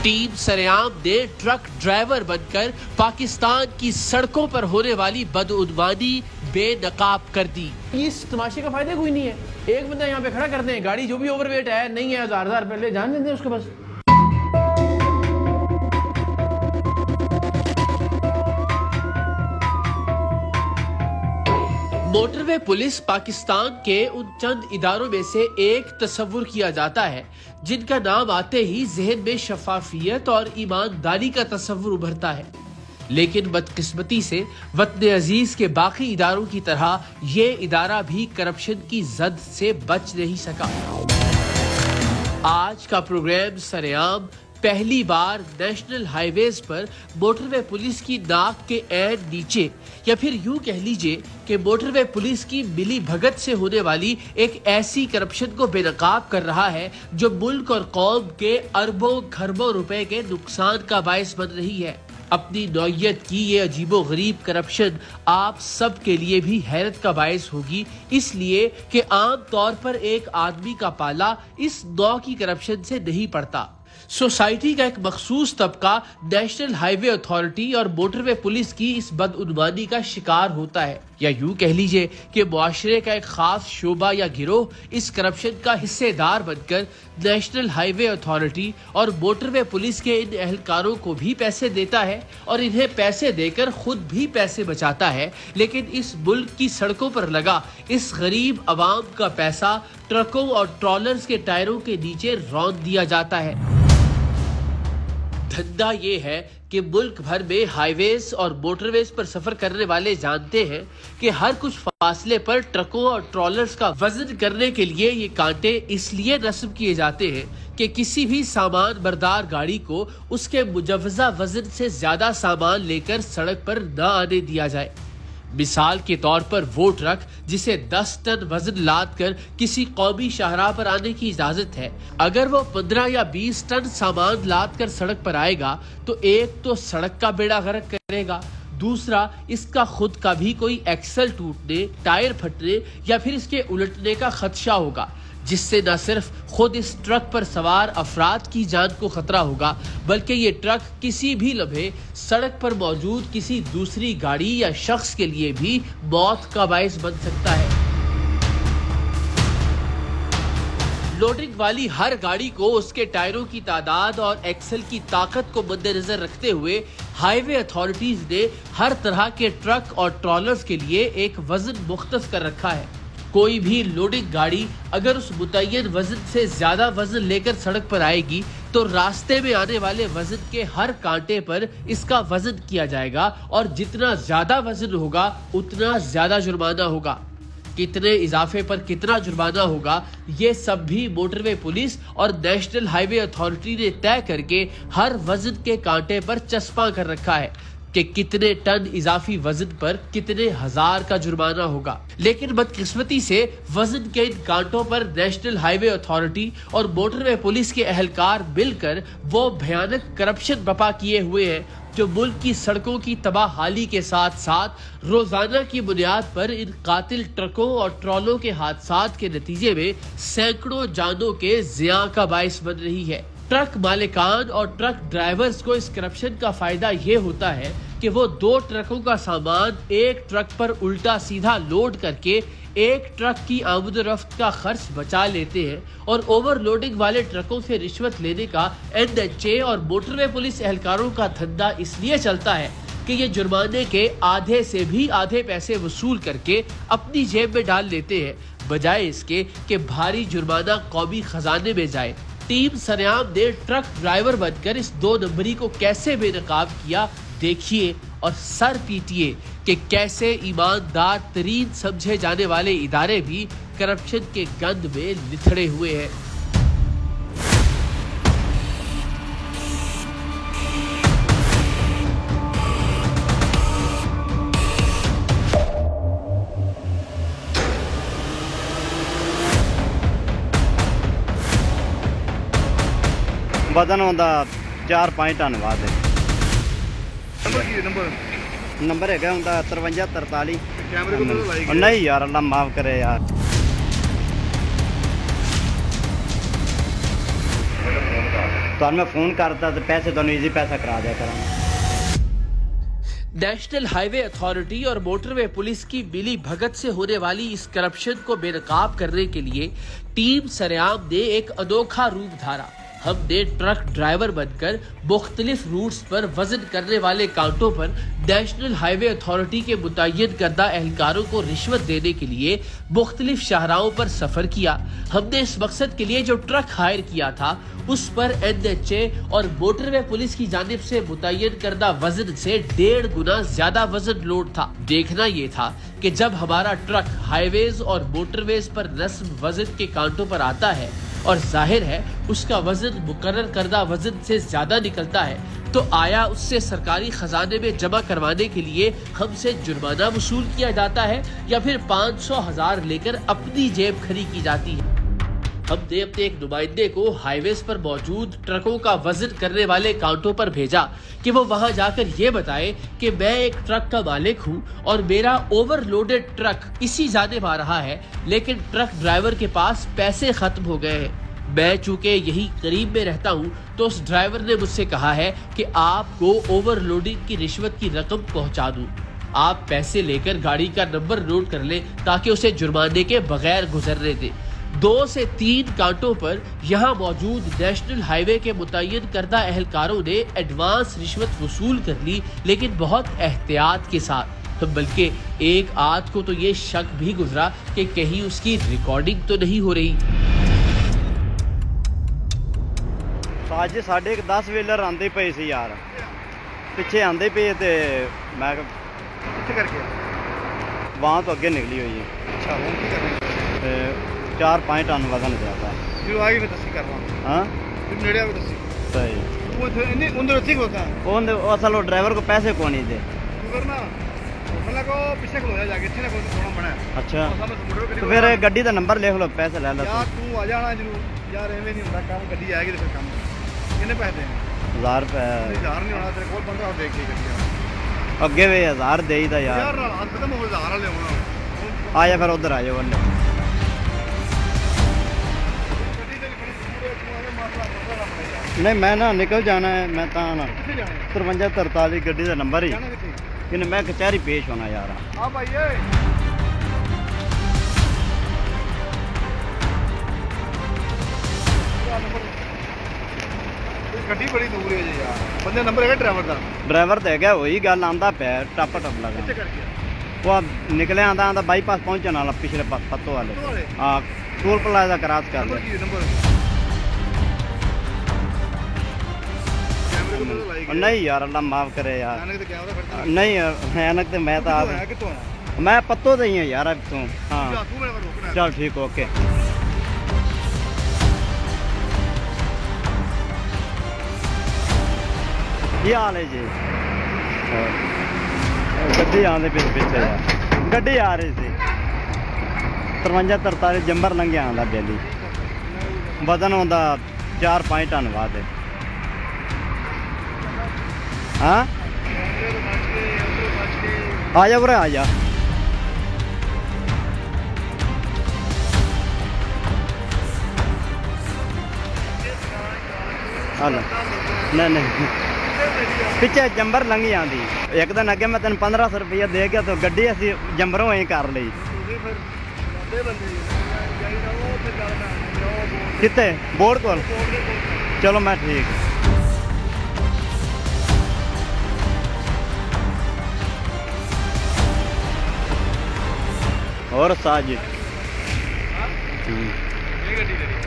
Team सरेआम ने truck driver बनकर पाकिस्तान की सड़कों पर होने वाली बदउनवानी बेनकाब कर दी। इस तमाशे का फायदा कोई नहीं है। एक बंदा यहाँ पे खड़ा कर दें, गाड़ी जो भी ओवरवेट है नहीं है, हजार पहले जान दें उसके पास। मोटरवे पुलिस पाकिस्तान के उन चंद इदारों में से एक तस्वुर किया जाता है जिनका नाम आते ही जहन में शफाफियत और ईमानदारी का तस्वुर उभरता है, लेकिन बदकिस्मती से वतन अजीज के बाकी इदारों की तरह ये इदारा भी करप्शन की जद से बच नहीं सका। आज का प्रोग्राम सरेआम पहली बार नेशनल हाईवेज पर मोटरवे पुलिस की नाक के ऐन नीचे, या फिर यूं कह लीजिए कि मोटरवे पुलिस की मिली भगत से होने वाली एक ऐसी करप्शन को बेनकाब कर रहा है जो मुल्क और कौम के अरबों खरबों रुपए के नुकसान का बायस बन रही है। अपनी नौयत की ये अजीबो गरीब करप्शन आप सब के लिए भी हैरत का बायस होगी, इसलिए कि आम तौर पर एक आदमी का पाला इस नौ की करप्शन से नहीं पड़ता। सोसाइटी का एक मखसूस तबका नेशनल हाईवे अथॉरिटी और मोटरवे पुलिस की इस बदउनवानी का शिकार होता है, या यूं कह लीजिए कि मुआशरे का एक खास शोबा या गिरोह इस करप्शन का हिस्सेदार बनकर नेशनल हाईवे अथॉरिटी और मोटरवे पुलिस के इन एहलकारों को भी पैसे देता है और इन्हें पैसे देकर खुद भी पैसे बचाता है। लेकिन इस मुल्क की सड़कों पर लगा इस गरीब अवाम का पैसा ट्रकों और ट्रॉलर्स के टायरों के नीचे रौंद दिया जाता है। धंधा ये है कि मुल्क भर में हाईवेज और मोटरवेज पर सफर करने वाले जानते हैं कि हर कुछ फासले पर ट्रकों और ट्रॉलर्स का वजन करने के लिए ये कांटे इसलिए नस्ब किए जाते हैं कि किसी भी सामान बरदार गाड़ी को उसके मुजव्वजा वजन से ज्यादा सामान लेकर सड़क पर न आने दिया जाए। मिसाल के तौर पर वो ट्रक जिसे 10 टन वजन लाद कर किसी कौमी शाहराह पर आने की इजाजत है, अगर वो 15 या 20 टन सामान लाद कर सड़क पर आएगा तो एक तो सड़क का बेड़ा गर्क करेगा, दूसरा इसका खुद का भी कोई एक्सल टूटने, टायर फटने या फिर इसके उलटने का खदशा होगा, जिससे न सिर्फ खुद इस ट्रक पर सवार अफराद की जान को खतरा होगा बल्कि ये ट्रक किसी भी लम्हे सड़क पर मौजूद किसी दूसरी गाड़ी या शख्स के लिए भी मौत का बायस बन सकता है। लोडिंग वाली हर गाड़ी को उसके टायरों की तादाद और एक्सल की ताकत को मद्देनजर रखते हुए हाईवे अथॉरिटीज ने हर तरह के ट्रक और ट्रॉलर्स के लिए एक वजन मुख्तस कर रखा है। कोई भी लोडिंग गाड़ी अगर उस मुतय्यन वजन से ज्यादा वजन लेकर सड़क पर आएगी तो रास्ते में आने वाले वजन के हर कांटे पर इसका वजन किया जाएगा और जितना ज्यादा वजन होगा उतना ज्यादा जुर्माना होगा। कितने इजाफे पर कितना जुर्माना होगा ये सब भी मोटरवे पुलिस और नेशनल हाईवे अथॉरिटी ने तय करके हर वजन के कांटे पर चस्पा कर रखा है कि कितने टन इजाफी वजन पर कितने हजार का जुर्माना होगा। लेकिन बदकिस्मती से वजन के इन कांटों पर नेशनल हाईवे अथॉरिटी और मोटरवे पुलिस के एहलकार मिलकर वो भयानक करप्शन बपा किए हुए हैं जो मुल्क की सड़कों की तबाहाली के साथ साथ रोजाना की बुनियाद पर इन कातिल ट्रकों और ट्रॉलों के हादसात के नतीजे में सैकड़ों जानों के ज़िया का बायस बन रही है। ट्रक मालिकान और ट्रक ड्राइवर्स को इस करप्शन का फायदा ये होता है कि वो 2 ट्रकों का सामान एक ट्रक पर उल्टा सीधा लोड करके एक ट्रक की आमद-ओ-रफ्त का खर्च बचा लेते हैं और ओवरलोडिंग वाले ट्रकों से रिश्वत लेने का NHA और मोटरवे पुलिस एहलकारों का धंधा इसलिए चलता है कि ये जुर्माने के आधे से भी आधे पैसे वसूल करके अपनी जेब में डाल लेते हैं, बजाय इसके कि भारी जुर्माना कौमी खजाने में जाए। टीम सरेआम ने ट्रक ड्राइवर बनकर इस 2 नंबरी को कैसे बेनकाब किया देखिए और सर पीटिए कि कैसे ईमानदार तरीन समझे जाने वाले इदारे भी करप्शन के गंद में लिथड़े हुए हैं। वजन होता 4-5 टन बाद नंबर है 53-43 नहीं यार अल्लाह माफ करे यार। तो मैं फोन करता तो पैसे तो इजी पैसा करा दिया करा। नेशनल हाईवे अथॉरिटी और मोटरवे पुलिस की मिली भगत से होने वाली इस करप्शन को बेनकाब करने के लिए टीम सरेआम ने एक अनोखा रूप धारा। हमने ट्रक ड्राइवर बनकर मुख्तलिफ रूट्स पर वजन करने वाले कांटों पर नेशनल हाईवे अथॉरिटी के मुतय्यन करदा एहलकारों को रिश्वत देने के लिए मुख्तलिफ शाहराहों पर सफर किया। हमने इस मकसद के लिए जो ट्रक हायर किया था उस पर NHA और मोटरवे पुलिस की जानिब से मुतय्यन करदा वजन से 1.5 गुना ज्यादा वजन लोड था। देखना ये था कि जब हमारा ट्रक हाईवेज और मोटरवेज पर रस्म वजन के कांटों पर आता है और जाहिर है उसका वजन मुकर्रर करदा वजन से ज्यादा निकलता है, तो आया उससे सरकारी खजाने में जमा करवाने के लिए हमसे जुर्माना वसूल किया जाता है या फिर 500,000 लेकर अपनी जेब खरी की जाती है। हमने अपने एक नुमाइंदे को हाईवेज पर मौजूद ट्रकों का वजन करने वाले काउंटों पर भेजा कि वो वहां जाकर ये बताए कि मैं एक ट्रक का मालिक हूं और मेरा ओवरलोडेड ट्रक इसी जानिब आ रहा है, लेकिन ट्रक ड्राइवर के पास पैसे खत्म हो गए हैं। मैं चूंकि यही करीब में रहता हूं तो उस ड्राइवर ने मुझसे कहा है कि आपको ओवरलोडिंग की रिश्वत की रकम पहुंचा दूं। आप पैसे लेकर गाड़ी का नंबर नोट कर लें ताकि उसे जुर्माने के बगैर गुजरने दें। 2 से 3 कांटों पर यहाँ मौजूद नेशनल हाईवे के मुतय्यन करदा एहलकारों ने एडवांस रिश्वत वसूल कर ली, लेकिन बहुत एहतियात के साथ। बल्कि एक आध को तो ये शक भी गुजरा कि कहीं उसकी रिकॉर्डिंग तो नहीं हो रही। आज साढ़े 10 व्हीलर आंदे पे सी यार, पिछे आंदे पे ते मैं करके वहाँ तो अगे निकली हुई है। अच्छा, हम की कर रहे हैं? 4-5 टन वजन जाता है। फिर आगे में दसी कर रहा हूँ। हाँ फिर नेड़े में दसी सही। वो नहीं उधर ठीक होता है। वो असल वो ड्राइवर को पैसे कौन ही दे। तू करना मतलब को पीछे को जाके ठीक है, थोड़ा बना है। अच्छा तो फिर गड्डी का नंबर लिख लो, पैसे ले लो। यार तू आ जाना जरूर यार, एवं नहीं होता काम। गड्डी आएगी तो फिर काम कितने पैसे हैं? 1000 रुपए। 1000 नहीं होना तेरे को 15 देख के गड्डी अगे वे 1000 दे ही था यार। यार रात खत्म हो 1000 ले होना। आया फिर उधर आ जाओ वाले। नहीं मैं ना निकल जाना है, मैं ता ना 5343 गड्डी का नंबर ही कि मैं कचहरी पेश होना यार। हाँ भाई गड्डी बड़ी दूर है जी यार। बंदे नंबर है ड्राइवर का? ड्राइवर तो है वही गल आंदा पे टप टप लगा वो निकले आंदा आंदा बाईपास पहुंचने वाला पिछले पत्तों वाले। हाँ टोल प्लाजा क्रॉस कर। नहीं यार अल्लाह माफ करे यार। नहीं ऐनक तो मैं तो मैं पत्तों से ही है यार अब तू। हाँ चल ठीक ओके। ये हाल है जी। गड्डी आने पिछे यार गड्डी आ रही थी 5343 जंबर लंघे आंदा डेली। वजन होंदा 4-5 टन बाद है। हाँ आ जा बुरा आ जा। हेलो नहीं पिछे जंबर लंघी आंदी। एक दिन अगे मैं तेन 1500 रुपया दे गया तो गड्डी असी जंबरों ही कर ली। कितने बोर्ड को? चलो मैं ठीक। और साज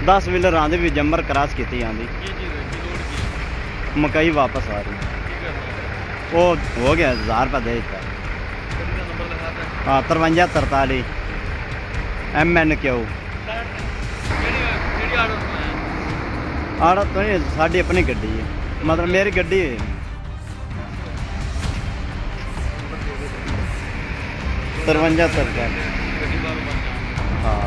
10 व्हीलर आंदे भी जंबर क्रॉस की आंदी। मकई वापस आ रही वो हो गया 1000 रुपया दे दिता। हाँ 5343 MNQ आड़ा तो नहीं साड़ी अपनी गड्डी है, मतलब मेरी गड्डी है। तरवंजा तरका। हाँ